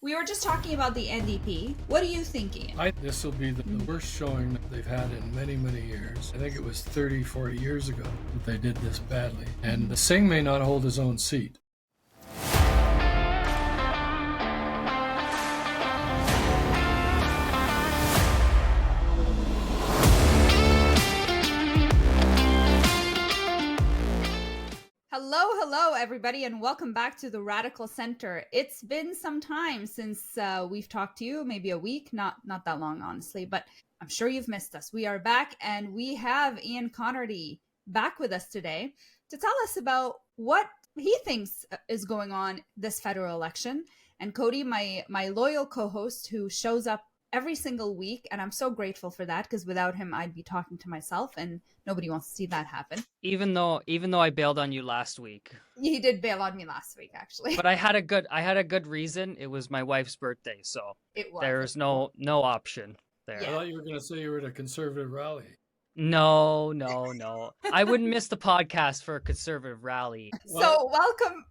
we were just talking about the NDP. What are you thinking? This will be the worst showing that they've had in many, many years. I think it was 30, 40 years ago that they did this badly. And the Singh may not hold his own seat. Hello, everybody, and welcome back to the Radical Center. It's been some time since we've talked to you, maybe a week, not that long, honestly, but I'm sure you've missed us. We are back, and we have Ian Connerty back with us today to tell us about what he thinks is going on this federal election. And Cody, my loyal co-host who shows up every single week, and I'm so grateful for that, because without him I'd be talking to myself, and nobody wants to see that happen. Even though I bailed on you last week. He did bail on me last week, actually. But I had a good reason. It was my wife's birthday, so there's no option there. I thought you were going to say you were at a conservative rally. No. I wouldn't miss the podcast for a conservative rally. So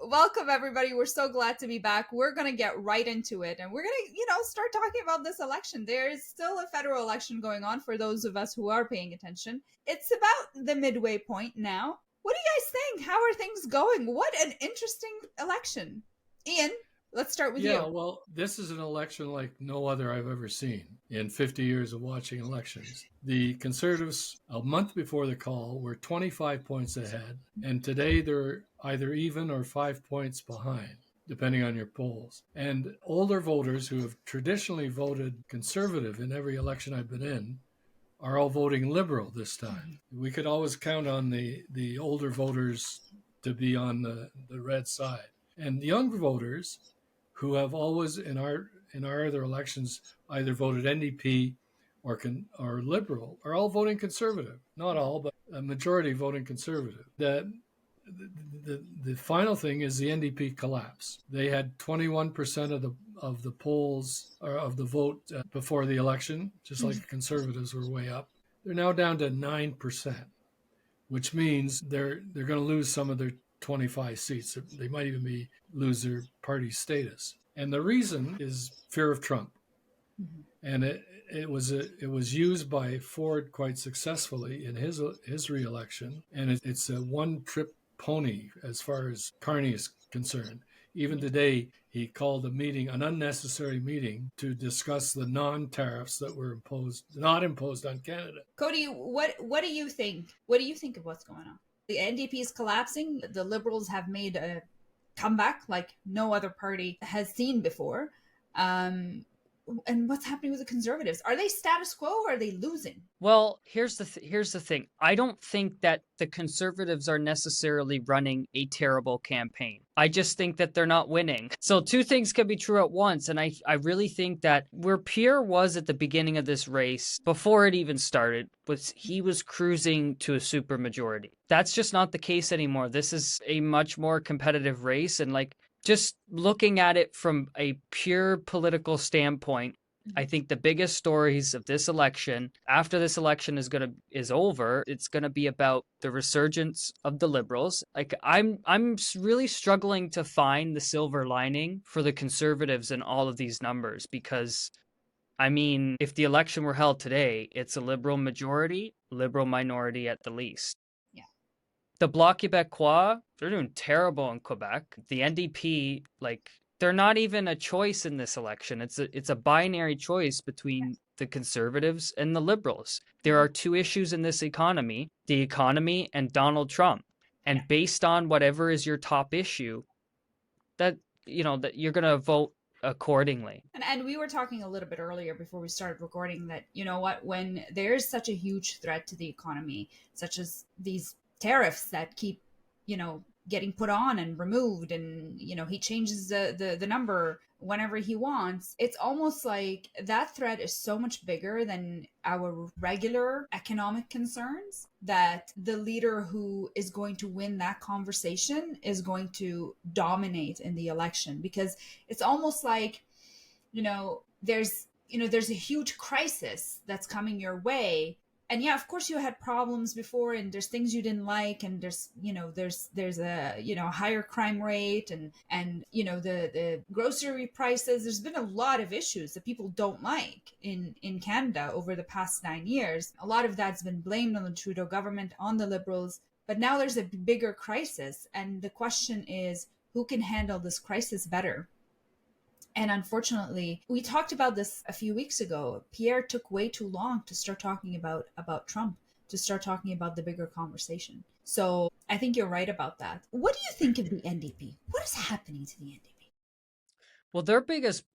welcome everybody. We're so glad to be back. We're going to get right into it, and we're going to, start talking about this election. There is still a federal election going on for those of us who are paying attention. It's about the midway point now. What do you guys think? How are things going? What an interesting election. Ian, let's start with you. Yeah, well, this is an election like no other I've ever seen in 50 years of watching elections. The Conservatives, a month before the call, were 25 points ahead, and today they're either even or 5 points behind, depending on your polls. And older voters who have traditionally voted Conservative in every election I've been in are all voting Liberal this time. We could always count on the older voters to be on the red side. And the young voters who have always in our other elections either voted NDP or Liberal are all voting Conservative. Not all, but a majority voting Conservative. The final thing is the NDP collapse. They had 21% of the polls or of the vote before the election, just like the Conservatives were way up. They're now down to 9%, which means they're going to lose some of their 25 seats. They might even lose their party status. And the reason is fear of Trump. And it was used by Ford quite successfully in his re-election. And it's a one-trip pony as far as Carney is concerned. Even today, he called a meeting, an unnecessary meeting, to discuss the non-tariffs that were not imposed on Canada. Cody, what do you think? What do you think of what's going on? The NDP is collapsing. The Liberals have made a comeback like no other party has seen before. And what's happening with the Conservatives? Are they status quo or are they losing? Well, here's the thing. I don't think that the Conservatives are necessarily running a terrible campaign. I just think that they're not winning. So two things can be true at once. And I really think that where Pierre was at the beginning of this race, before it even started, he was cruising to a supermajority. That's just not the case anymore. This is a much more competitive race. And just looking at it from a pure political standpoint, I think the biggest stories of this election, after this election is over, it's gonna be about the resurgence of the Liberals. I'm really struggling to find the silver lining for the Conservatives in all of these numbers, because if the election were held today, it's a Liberal majority, Liberal minority at the least. The Bloc Québécois, they're doing terrible in Quebec. The NDP, they're not even a choice in this election. It's a binary choice between the Conservatives and the Liberals. There are two issues in this economy, the economy and Donald Trump. And based on whatever is your top issue, that you're going to vote accordingly. And we were talking a little bit earlier before we started recording that, when there's such a huge threat to the economy, such as these tariffs that keep, getting put on and removed, and, he changes the number whenever he wants. It's almost like that threat is so much bigger than our regular economic concerns that the leader who is going to win that conversation is going to dominate in the election, because it's almost like, there's a huge crisis that's coming your way, and yeah, of course you had problems before, and there's things you didn't like, and there's a higher crime rate, and the grocery prices. There's been a lot of issues that people don't like in Canada over the past 9 years. A lot of that's been blamed on the Trudeau government, on the Liberals, but now there's a bigger crisis, and the question is, who can handle this crisis better? And unfortunately, we talked about this a few weeks ago. Pierre took way too long to start talking about Trump, to start talking about the bigger conversation. So I think you're right about that. What do you think of the NDP? What is happening to the NDP? Well,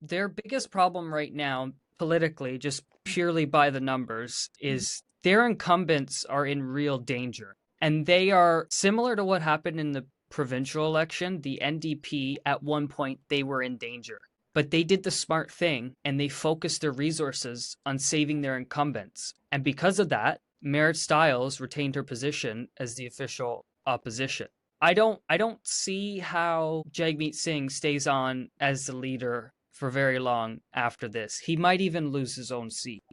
their biggest problem right now, politically, just purely by the numbers, is their incumbents are in real danger. And they are similar to what happened in the provincial election. The NDP, at one point, they were in danger. But they did the smart thing and they focused their resources on saving their incumbents. And because of that, Merritt Stiles retained her position as the official opposition. I don't see how Jagmeet Singh stays on as the leader for very long after this. He might even lose his own seat.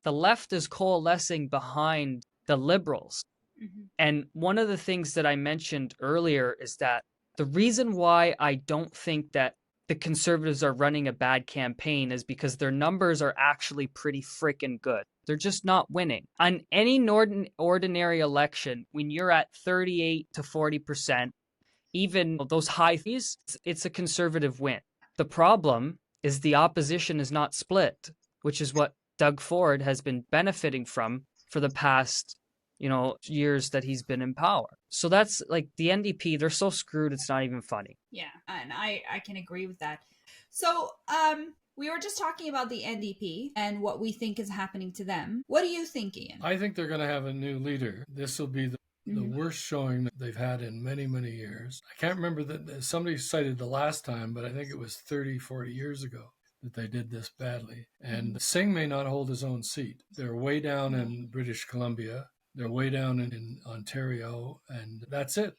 The left is coalescing behind the Liberals. Mm-hmm. And one of the things that I mentioned earlier is that the reason why I don't think that the Conservatives are running a bad campaign is because their numbers are actually pretty freaking good. They're just not winning. On any ordinary election, when you're at 38 to 40%, even those high fees, it's a Conservative win. The problem is the opposition is not split, which is what Doug Ford has been benefiting from for the past years that he's been in power. So that's like the NDP, they're so screwed, it's not even funny. Yeah, and I can agree with that. So we were just talking about the NDP and what we think is happening to them. What do you think, Ian? I think they're going to have a new leader. This will be the worst showing that they've had in many, many years. I can't remember that somebody cited the last time, but I think it was 30, 40 years ago that they did this badly. And Singh may not hold his own seat. They're way down in British Columbia. They're way down in Ontario, and that's it.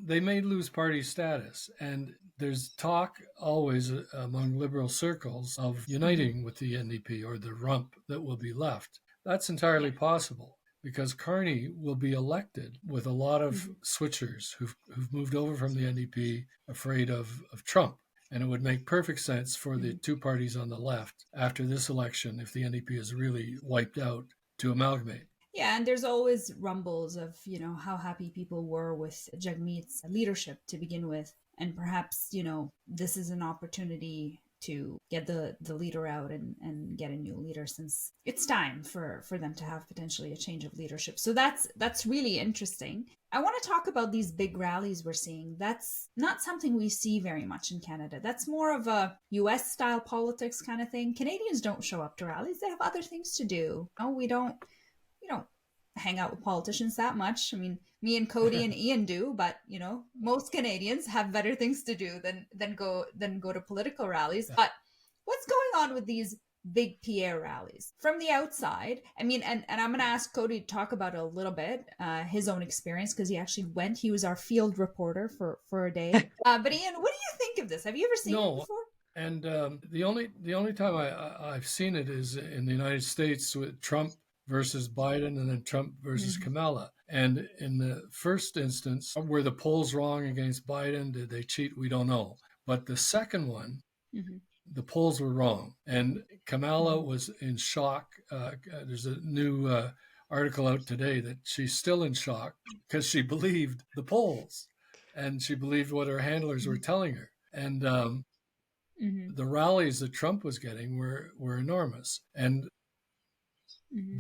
They may lose party status. And there's talk always among Liberal circles of uniting with the NDP or the rump that will be left. That's entirely possible because Carney will be elected with a lot of switchers who've moved over from the NDP afraid of Trump. And it would make perfect sense for the two parties on the left after this election, if the NDP is really wiped out, to amalgamate. Yeah, and there's always rumbles of, how happy people were with Jagmeet's leadership to begin with. And perhaps, this is an opportunity to get the leader out and get a new leader, since it's time for them to have potentially a change of leadership. So that's really interesting. I want to talk about these big rallies we're seeing. That's not something we see very much in Canada. That's more of a US style politics kind of thing. Canadians don't show up to rallies. They have other things to do. No, we don't hang out with politicians that much. I mean, me and Cody and Ian do, but most Canadians have better things to do than go to political rallies. Yeah. But what's going on with these big Pierre rallies from the outside? I mean, and I'm going to ask Cody to talk about it a little bit, his own experience, because he actually went. He was our field reporter for a day. But Ian, what do you think of this? Have you ever seen it before? And the only time I've seen it is in the United States with Trump versus Biden, and then Trump versus Kamala. And in the first instance, were the polls wrong against Biden? Did they cheat? We don't know. But the second one, the polls were wrong. And Kamala was in shock. There's a new article out today that she's still in shock because she believed the polls and she believed what her handlers were telling her. And the rallies that Trump was getting were enormous. And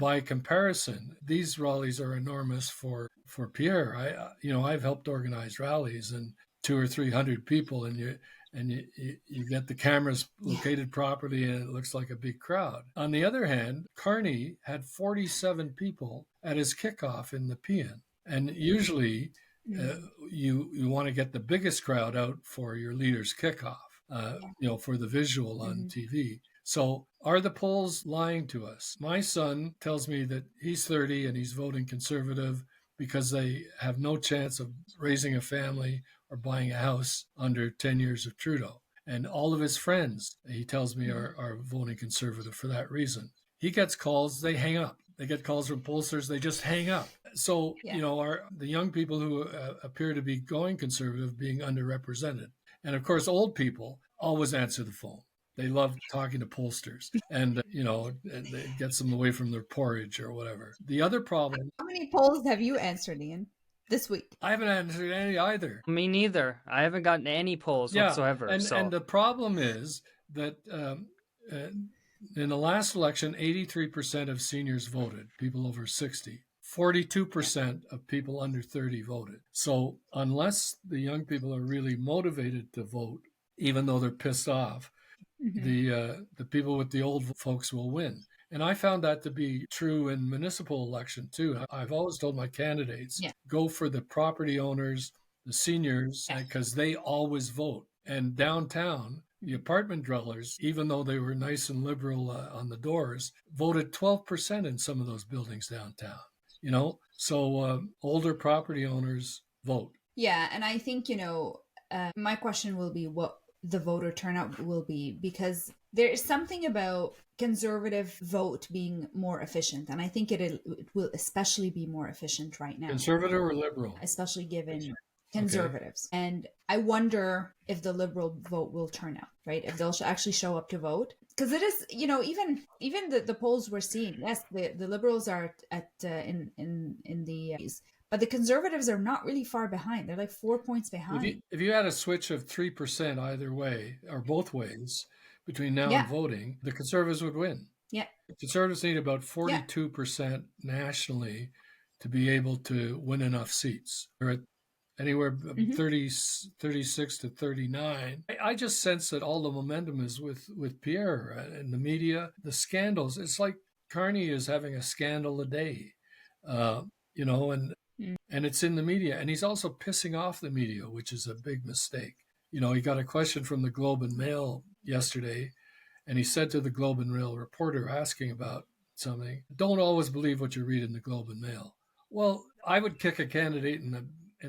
by comparison, these rallies are enormous for Pierre. I've helped organize rallies and 200 or 300 people, and you get the cameras located properly, and it looks like a big crowd. On the other hand, Carney had 47 people at his kickoff in the Nepean, and usually you want to get the biggest crowd out for your leader's kickoff, for the visual on TV. So are the polls lying to us? My son tells me that he's 30 and he's voting Conservative because they have no chance of raising a family or buying a house under 10 years of Trudeau. And all of his friends, he tells me, are voting Conservative for that reason. He gets calls, they hang up. they get calls from pollsters, they just hang up. So, are the young people who appear to be going conservative being underrepresented. And of course, old people always answer the phone. They love talking to pollsters, and it gets them away from their porridge or whatever. The other problem. How many polls have you answered, Ian, this week? I haven't answered any either. Me neither. I haven't gotten any polls whatsoever. And the problem is that in the last election, 83% of seniors voted, people over 60. 42% of people under 30 voted. So unless the young people are really motivated to vote, even though they're pissed off, the people with the old folks will win. And I found that to be true in municipal election too. I've always told my candidates, go for the property owners, the seniors, because they always vote. And downtown, the apartment dwellers, even though they were nice and liberal on the doors, voted 12% in some of those buildings downtown. So older property owners vote. Yeah, and I think, my question will be what the voter turnout will be, because there is something about conservative vote being more efficient, and I think it will especially be more efficient right now. Conservative or liberal? Especially given conservatives. Okay. And I wonder if the liberal vote will turn out, right? If they'll actually show up to vote. Because it is, even the polls we're seeing, yes, the liberals are at in the but the conservatives are not really far behind. They're like 4 points behind. If you had a switch of 3% either way or both ways between now and voting, the conservatives would win. Yeah. The conservatives need about 42% nationally to be able to win enough seats. They're at anywhere 36 to 39. I just sense that all the momentum is with Pierre and the media, the scandals. It's like Carney is having a scandal a day, and it's in the media. And he's also pissing off the media, which is a big mistake. He got a question from the Globe and Mail yesterday, and he said to the Globe and Mail reporter asking about something, don't always believe what you read in the Globe and Mail. Well, I would kick a candidate in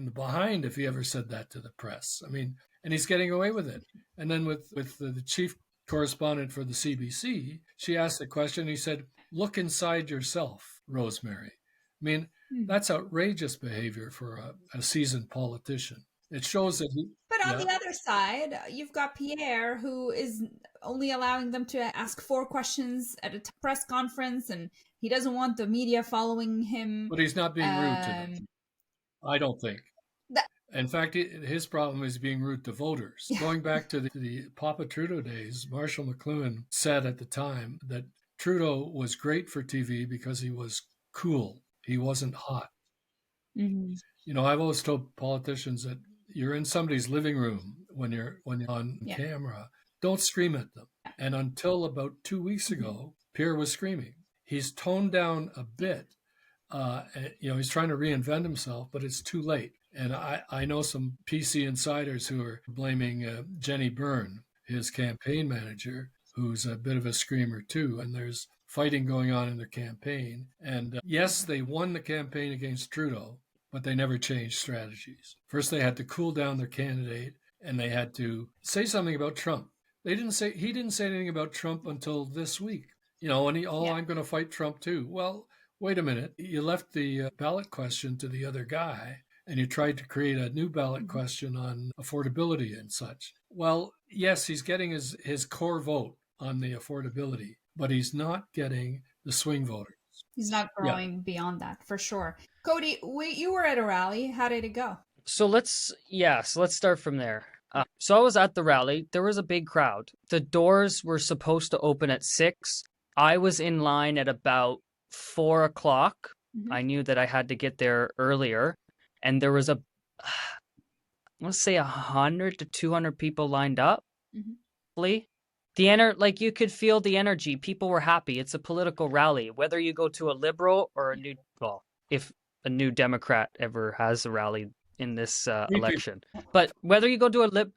the behind if he ever said that to the press. I mean, and he's getting away with it. And then with the chief correspondent for the CBC, she asked the question, he said, look inside yourself, Rosemary. I mean, that's outrageous behavior for a seasoned politician. It shows that But on the other side, you've got Pierre, who is only allowing them to ask 4 questions at a press conference, and he doesn't want the media following him. But he's not being rude to them. I don't think. In fact, his problem is being rude to voters. Yeah. Going back to the Papa Trudeau days, Marshall McLuhan said at the time that Trudeau was great for TV because he was cool. He wasn't hot. Mm-hmm. I've always told politicians that you're in somebody's living room when you're on camera. Don't scream at them. And until about 2 weeks ago, Pierre was screaming. He's toned down a bit. He's trying to reinvent himself, but it's too late. And I know some PC insiders who are blaming Jenny Byrne, his campaign manager, who's a bit of a screamer too. And there's fighting going on in their campaign. And yes, they won the campaign against Trudeau, but they never changed strategies. First, they had to cool down their candidate, and they had to say something about Trump. He didn't say anything about Trump until this week. I'm going to fight Trump too. Well, wait a minute. You left the ballot question to the other guy, and you tried to create a new ballot question on affordability and such. Well, yes, he's getting his core vote on the affordability, but he's not getting the swing voters. He's not growing beyond that, for sure. Cody, you were at a rally. How did it go? So let's start from there. So I was at the rally. There was a big crowd. The doors were supposed to open at 6. I was in line at about 4 o'clock. Mm-hmm. I knew that I had to get there earlier. And there was let's say 100 to 200 people lined up. Mm-hmm. You could feel the energy. People were happy. It's a political rally. Whether you go to a liberal or if a new Democrat ever has a rally in this election. But whether you go to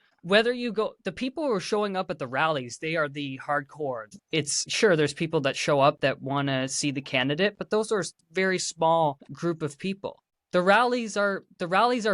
the people who are showing up at the rallies, they are the hardcore. It's sure there's people that show up that want to see the candidate, but those are a very small group of people. The rallies are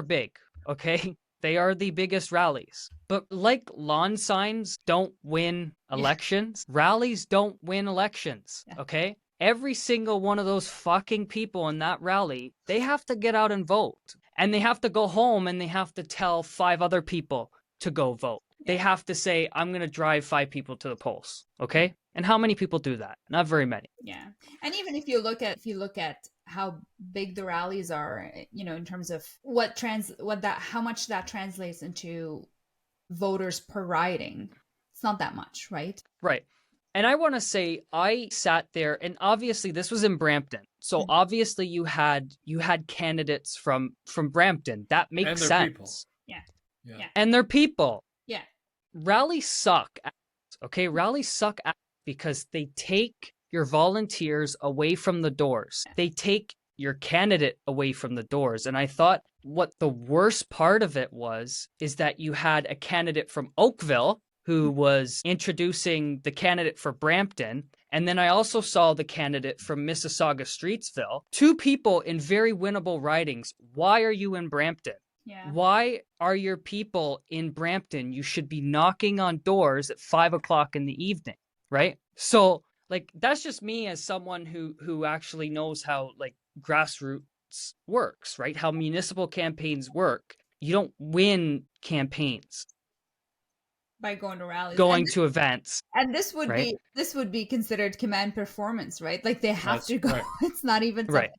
big, okay? They are the biggest rallies. But like lawn signs don't win elections, rallies don't win elections, okay? every single one of those fucking people in that rally, they have to get out and vote. And they have to go home and they have to tell 5 other people to go vote. They have to say, I'm going to drive 5 people to the polls. Okay? And how many people do that? Not very many. Yeah. And even if you look at how big the rallies are, in terms of how much that translates into voters per riding, it's not that much, right? Right. And I want to say I sat there, and obviously this was in Brampton. So obviously you had candidates from Brampton. That makes sense. People. Yeah. And they're people. Yeah. Rallies suck. Okay, rallies suck because they take your volunteers away from the doors. They take your candidate away from the doors. And I thought what the worst part of it is that you had a candidate from Oakville who was introducing the candidate for Brampton. And then I also saw the candidate from Mississauga Streetsville. 2 people in very winnable ridings. Why are you in Brampton? Yeah. Why are your people in Brampton? You should be knocking on doors at 5 o'clock in the evening, right? So, like, that's just me as someone who actually knows how, like, grassroots works, right? How municipal campaigns work. You don't win campaigns by going to rallies, to events. And this would be considered command performance, right? Like they have to go. Right. It's not even right.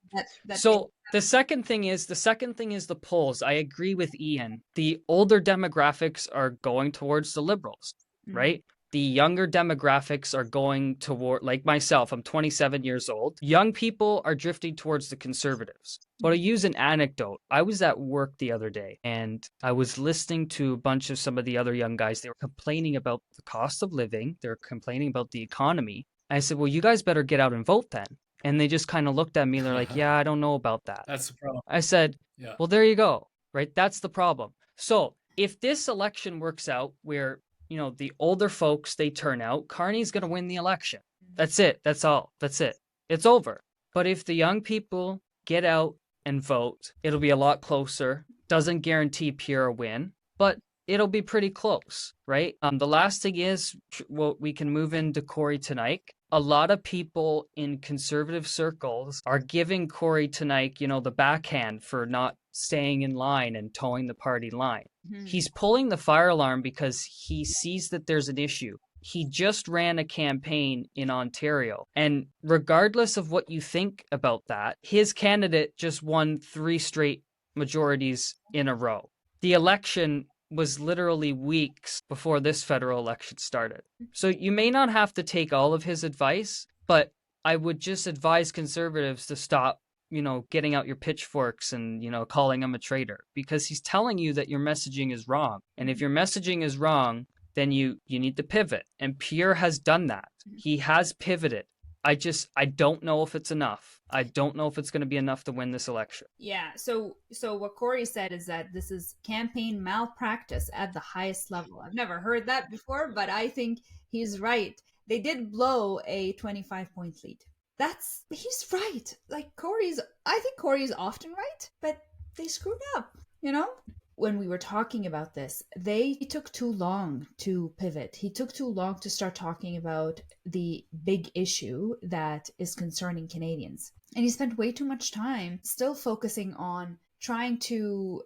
So the second thing is the polls. I agree with Ian. The older demographics are going towards the Liberals, right? The younger demographics are going toward, like myself, I'm 27 years old. Young people are drifting towards the Conservatives. But I'll use an anecdote. I was at work the other day and I was listening to a bunch of some of the other young guys. They were complaining about the cost of living. They were complaining about the economy. I said, well, you guys better get out and vote then. And they just kind of looked at me. They're like, yeah, I don't know about that. That's the problem. I said, well, there you go, right? That's the problem. So if this election works out where the older folks, they turn out, Carney's going to win the election. That's it. That's all. That's it. It's over. But if the young people get out and vote, it'll be a lot closer. Doesn't guarantee Pierre a win, but it'll be pretty close, right? The last thing is, we can move into Corey tonight. A lot of people in conservative circles are giving Corey tonight, the backhand for not staying in line and towing the party line. He's pulling the fire alarm because he sees that there's an issue. He just ran a campaign in Ontario. And regardless of what you think about that, his candidate just won 3 straight majorities in a row. The election was literally weeks before this federal election started. So you may not have to take all of his advice, but I would just advise conservatives to stop getting out your pitchforks and, calling him a traitor, because he's telling you that your messaging is wrong. And if your messaging is wrong, then you need to pivot. And Pierre has done that. He has pivoted. I don't know if it's enough. I don't know if it's going to be enough to win this election. Yeah. So what Corey said is that this is campaign malpractice at the highest level. I've never heard that before, but I think he's right. They did blow a 25-point lead. He's right. Like I think Corey's often right, but they screwed up, When we were talking about this, he took too long to pivot. He took too long to start talking about the big issue that is concerning Canadians. And he spent way too much time still focusing on trying to,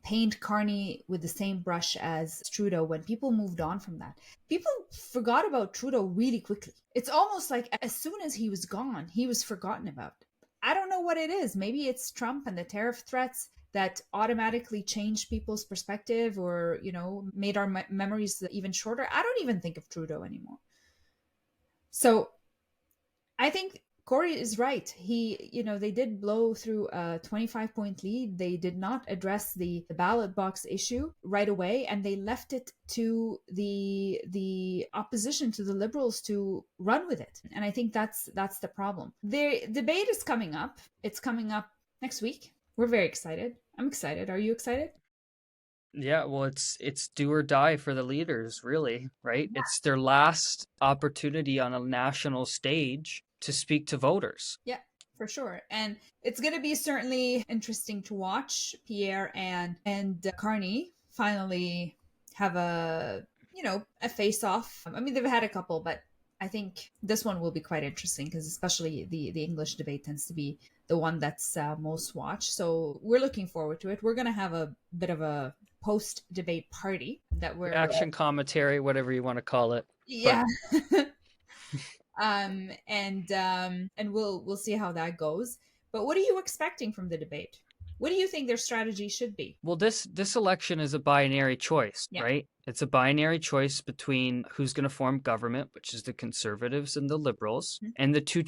paint Carney with the same brush as Trudeau when people moved on from that. People forgot about Trudeau really quickly. It's almost like as soon as he was gone, he was forgotten about. I don't know what it is. Maybe it's Trump and the tariff threats that automatically changed people's perspective or, made our memories even shorter. I don't even think of Trudeau anymore. So I think Corey is right. They did blow through a 25-point lead. They did not address the ballot box issue right away, and they left it to the opposition, to the Liberals, to run with it. And I think that's the problem. The debate is coming up. It's coming up next week. We're very excited. I'm excited. Are you excited? Yeah, well, it's do or die for the leaders, really, right? Yeah. It's their last opportunity on a national stage to speak to voters. Yeah, for sure. And it's going to be certainly interesting to watch Pierre and Carney finally have a face-off. I mean, they've had a couple, but I think this one will be quite interesting because especially the English debate tends to be the one that's most watched. So we're looking forward to it. We're going to have a bit of a post-debate party that we're Action commentary, whatever you want to call it. yeah. And we'll see how that goes. But what are you expecting from the debate? What do you think their strategy should be? Well, this election is a binary choice, right? It's a binary choice between who's going to form government, which is the Conservatives and the Liberals, and the two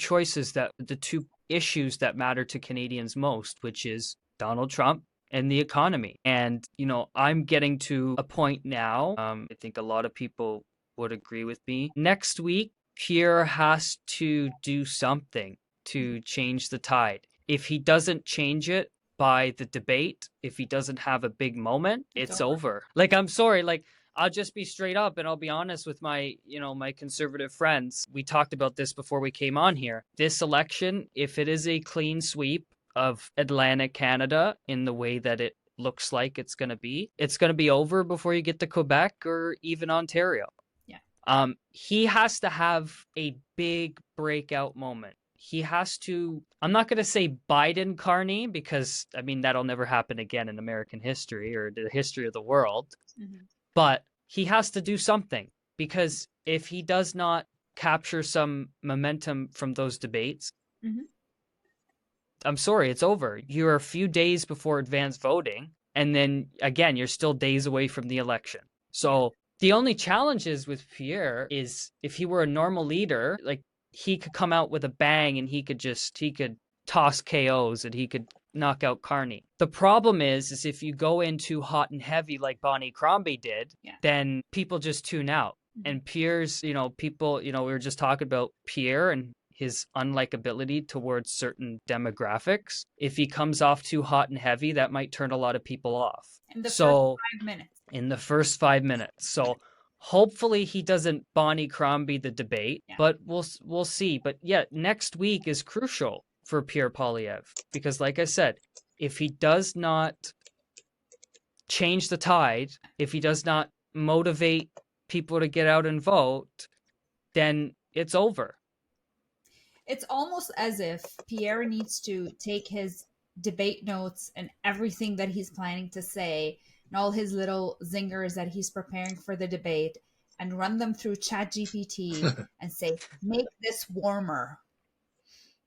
issues that matter to Canadians most, which is Donald Trump and the economy. And, I'm getting to a point now, I think a lot of people would agree with me. Next week, Pierre has to do something to change the tide. If he doesn't change it by the debate, if he doesn't have a big moment, it's over. Like, I'm sorry, I'll just be straight up and I'll be honest with my conservative friends. We talked about this before we came on here. This election, if it is a clean sweep of Atlantic Canada in the way that it looks like it's going to be over before you get to Quebec or even Ontario. Yeah. He has to have a big breakout moment. He has to, I'm not going to say Biden Carney because, that'll never happen again in American history or the history of the world. But he has to do something because if he does not capture some momentum from those debates, I'm sorry, it's over. You're a few days before advanced voting. And then again, you're still days away from the election. So the only challenge is with Pierre is if he were a normal leader, he could come out with a bang and he could toss KOs and he could knock out Carney. The problem is if you go in too hot and heavy like Bonnie Crombie did, then people just tune out. And Pierre's, people, we were just talking about Pierre and his unlikability towards certain demographics. If he comes off too hot and heavy, that might turn a lot of people off. In the first 5 minutes. In the first 5 minutes. So hopefully he doesn't Bonnie Crombie the debate, but we'll see. But next week is crucial for Pierre Poilievre because, like I said, if he does not change the tide, if he does not motivate people to get out and vote, then it's over. It's almost as if Pierre needs to take his debate notes and everything that he's planning to say and all his little zingers that he's preparing for the debate and run them through ChatGPT and say, make this warmer.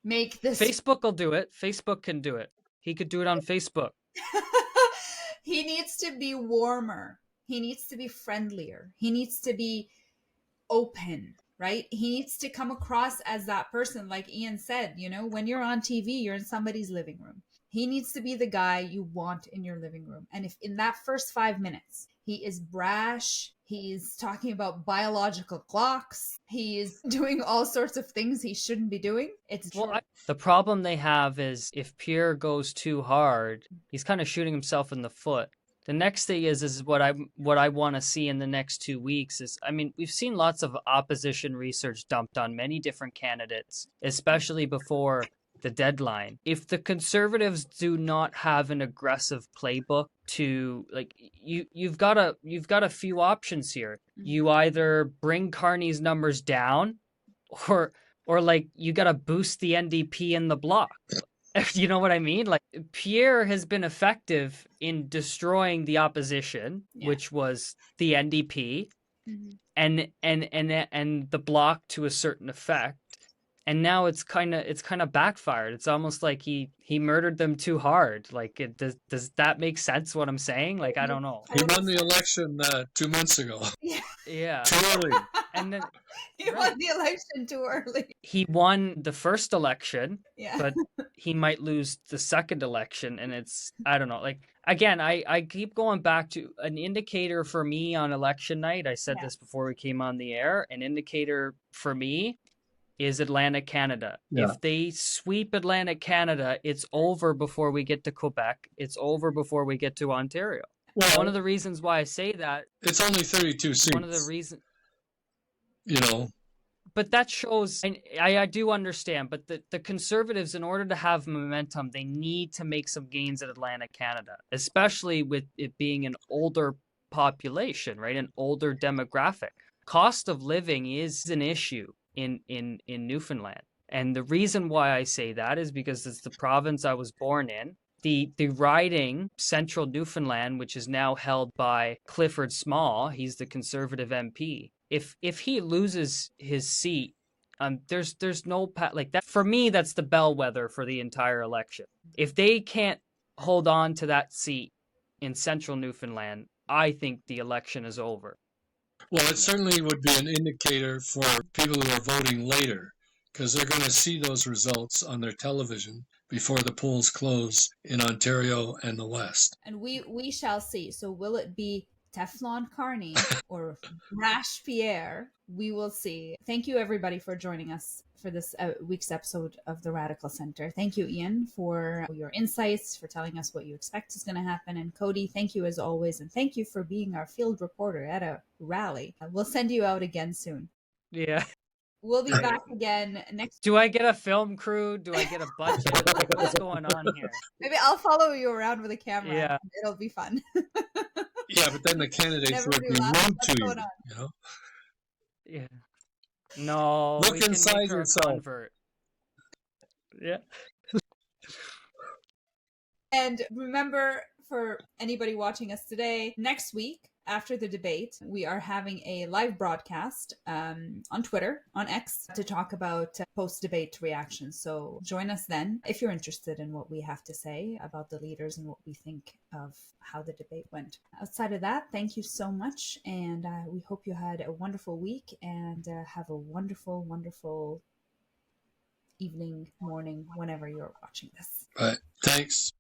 Make this. Facebook will do it. Facebook can do it. He could do it on Facebook. He needs to be warmer. He needs to be friendlier. He needs to be open, right? He needs to come across as that person, like Ian said, when you're on TV, you're in somebody's living room. He needs to be the guy you want in your living room. And if in that first 5 minutes, he is brash, he's talking about biological clocks, he's doing all sorts of things he shouldn't be doing, it's true. The problem they have is if Pierre goes too hard, he's kind of shooting himself in the foot. The next thing is what I want to see in the next 2 weeks is, we've seen lots of opposition research dumped on many different candidates, especially before the deadline. If the Conservatives do not have an aggressive playbook to you've got a few options here. You either bring Carney's numbers down or you got to boost the NDP in the bloc. You know what I mean? Pierre has been effective in destroying the opposition, which was the NDP and the bloc to a certain effect. And now it's kind of backfired. It's almost like he murdered them too hard. Does that make sense? What I'm saying? I don't know. He won the election 2 months ago. Yeah. Too early. And then he won the election too early. He won the first election, but he might lose the second election. And I don't know. Again, I keep going back to an indicator for me on election night. I said this before we came on the air. An indicator for me is Atlantic Canada. Yeah. If they sweep Atlantic Canada, it's over before we get to Quebec. It's over before we get to Ontario. Well, one of the reasons why I say that... It's only 32 seats. One of the reasons... But that shows, I do understand, but the Conservatives, in order to have momentum, they need to make some gains in Atlantic Canada, especially with it being an older population, right? An older demographic. Cost of living is an issue in Newfoundland. And the reason why I say that is because it's the province I was born in. The riding Central Newfoundland, which is now held by Clifford Small, he's the Conservative MP. If he loses his seat, there's no like that. For me, that's the bellwether for the entire election. If they can't hold on to that seat in Central Newfoundland, I think the election is over. Well, it certainly would be an indicator for people who are voting later, because they're going to see those results on their television before the polls close in Ontario and the West. And we shall see. So will it be Teflon Carney or Rash Pierre? We will see. Thank you, everybody, for joining us for this week's episode of the Radical Center. Thank you, Ian, for your insights, for telling us what you expect is going to happen. And Cody, thank you as always. And thank you for being our field reporter at a rally. We'll send you out again soon. Yeah. We'll be back again next. Do I get a film crew? Do I get a budget? Like, what's going on here? Maybe I'll follow you around with a camera. Yeah. It'll be fun. Yeah, but then the candidates would be rude to you, you know? Yeah. No. Look inside yourself. Convert. Yeah. And remember, for anybody watching us today, next week, after the debate, we are having a live broadcast on Twitter, on X, to talk about post-debate reactions. So join us then if you're interested in what we have to say about the leaders and what we think of how the debate went. Outside of that, thank you so much. And we hope you had a wonderful week and have a wonderful, wonderful evening, morning, whenever you're watching this. Right. Thanks.